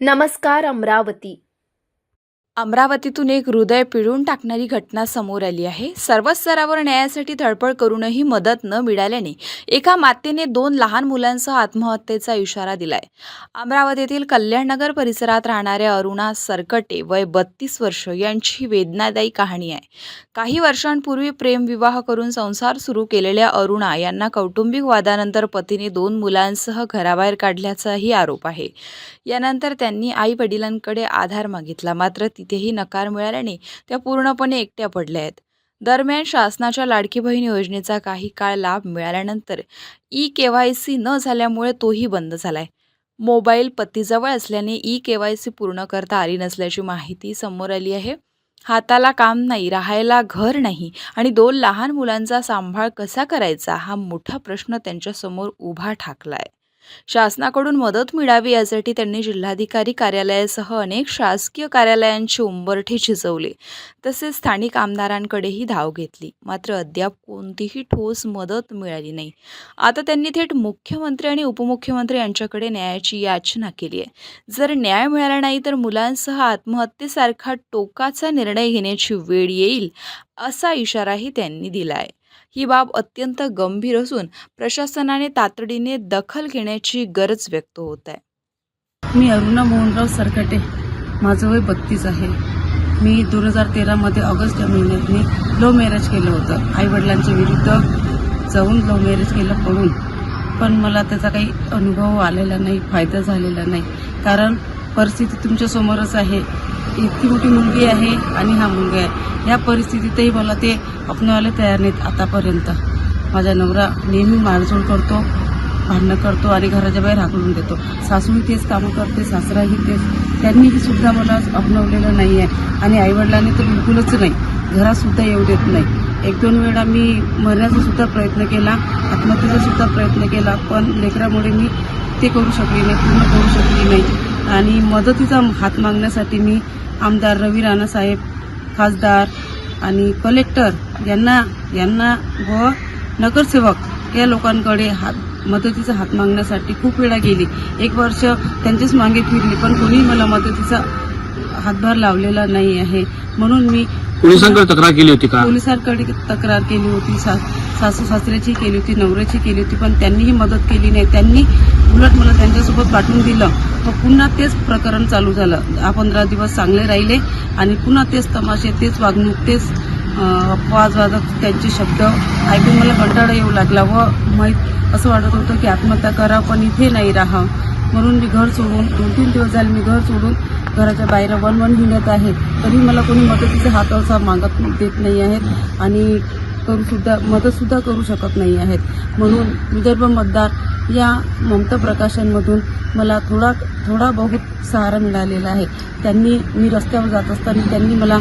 नमस्कार अमरावती. अमरावतीतून एक हृदय पिळून टाकणारी घटना समोर आली आहे. सर्वच स्तरावर न्यायासाठी धडपड करूनही मदत न मिळाल्याने एका मातेने 2 लहान मुलांसह आत्महत्येचा इशारा दिलाय. अमरावतीतील कल्याणनगर परिसरात राहणाऱ्या अरुणा सरकटे वय 32 वर्ष यांची वेदनादायी कहाणी आहे. काही वर्षांपूर्वी प्रेमविवाह करून संसार सुरू केलेल्या अरुणा यांना कौटुंबिक वादानंतर पतीने 2 मुलांसह घराबाहेर काढल्याचाही आरोप आहे. यानंतर त्यांनी आई वडिलांकडे आधार मागितला, मात्र तिथेही नकार मिळाल्याने त्या पूर्णपणे एकट्या पडल्या आहेत. दरम्यान शासनाच्या लाडकी बहीण योजनेचा काही काळ लाभ मिळाल्यानंतर ई-केवायसी न झाल्यामुळे तोही बंद झालाय. मोबाईल पतीजवळ असल्याने ई-केवायसी पूर्ण करता आली नसल्याची माहिती समोर आली आहे. हाताला काम नाही, राहायला घर नाही आणि 2 लहान मुलांचा सांभाळ कसा करायचा हा मोठा प्रश्न त्यांच्यासमोर उभा ठाकलाय. शासनाकडून मदत मिळावी यासाठी त्यांनी जिल्हाधिकारी कार्यालयासह अनेक शासकीय कार्यालयांची उंबरठे झिजवले, तसेच स्थानिक आमदारांकडेही धाव घेतली, मात्र अद्याप कोणतीही ठोस मदत मिळाली नाही. आता त्यांनी थेट मुख्यमंत्री आणि उपमुख्यमंत्री यांच्याकडे न्यायाची याचना केली आहे. जर न्याय मिळाला नाही तर मुलांसह आत्महत्येसारखा टोकाचा निर्णय घेण्याची वेळ येईल, असा इशाराही त्यांनी दिला आहे. ही बाब अत्यंत गंभीर असून प्रशासनाने तातडीने दखल घेण्याची गरज व्यक्त होत आहे. मी अरुणा मोहनराव सरकटे, माझं वय 32 आहे. मी 2013 मध्ये ऑगस्ट या महिन्यात मी लव्ह मॅरेज केलं होतं. आईवडिलांच्या विरुद्ध जाऊन लव्ह मॅरेज केलं पडून, पण मला त्याचा काही अनुभव आलेला नाही, फायदा झालेला नाही. कारण परिस्थिती तुमच्या समोरच आहे. इतकी मोठी मुलगी आहे आणि हा मुलगा आहे. या परिस्थितीतही मला ते अपनावायला तयार नाहीत. आतापर्यंत माझा नवरा नेहमी मारझोड करतो, भांडणं करतो आणि घराच्या बाहेर हाकलून देतो. सासूही तेच कामं करते, सासराही तेच. त्यांनीही सुद्धा मला अपनवलेलं नाही आहे आणि आईवडिलांनी तर बिलकुलच नाही, घरातसुद्धा येऊ देत नाही. 1-2 वेळा मी मरण्याचा सुद्धा प्रयत्न केला, आत्महत्येचा सुद्धा प्रयत्न केला, पण लेकरामुळे मी ते करू शकले नाही, पूर्ण करू शकली नाही. आणि मदतीचा हात मागण्यासाठी मी आमदार रवी राणा साहेब, खासदार आणि कलेक्टर यांना व नगरसेवक या लोकांकडे मदतीचा हात मागण्यासाठी खूप वेळा गेली. 1 वर्ष त्यांच्याच मागे फिरली, पण कोणी मला मदतीचा हातभार लावलेला नाही आहे. म्हणून मी पोलिसांकडे तक्रार केली होती का? पोलिसांकडे तक्रार केली होती, सासू सासऱ्याची केली होती, नवऱ्याची केली होती, पण त्यांनीही मदत केली नाही. त्यांनी उलट मला त्यांच्यासोबत पाठवून दिलं. मग पुन्हा तेच प्रकरण चालू झालं. 15 दिवस चांगले राहिले आणि पुन्हा तेच तमाशे, तेच वागणूक, तेच अपवादवादक त्यांचे शब्द ऐकून मला कंटाळा येऊ लागला व असं वाटत होतं की आत्महत्या करा, पण इथे नाही राहा. म्हणून मी घर सोडून 2-3 दिवस झाले मी घर सोडून घराच्या बाहेर वन हिंडत आहे. तरी मला कोणी मदतीचा हात असा मागत देत नाही आहेत आणि मदतसुद्धा करू शकत नाही आहेत. म्हणून विदर्भ मतदार या ममता प्रकाशनमधून मला थोडा बहुत सहारा मिळालेला आहे. मी रस्त्यावर जात असताना त्यांनी मला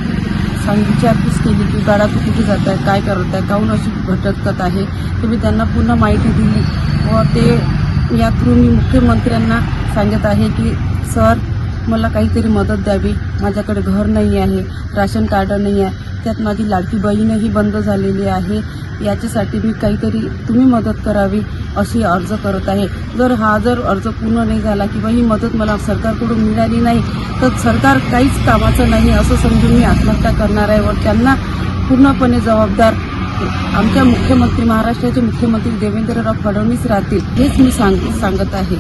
विचारपूस केली की बाळा तू कुठे जात आहे, काय करत आहे, काहून अशी भटकत आहे. तर मी त्यांना पुन्हा माहिती दिली व ते या थ्रू मी मुख्यमंत्र्यांना सांगत आहे की सर मला काहीतरी मदत द्यावी. माझ्याकडे घर नाही आहे, राशन कार्ड नाही आहे, त्यात माझी लाडकी बहीणही बंद झालेली आहे. याच्यासाठी मी काहीतरी तुम्ही मदत करावी अशी अर्ज करत आहे. जर अर्ज पूर्ण नाही झाला किंवा ही मदत मला सरकारकडून मिळाली नाही तर सरकार काहीच कामाचं नाही असं समजून मी आत्महत्या करणार आहे व त्यांना पूर्णपणे जबाबदार आमच्या महाराष्ट्राचे मुख्यमंत्री देवेंद्रराव फडणवीस राहतील हेच मी सांगत आहे.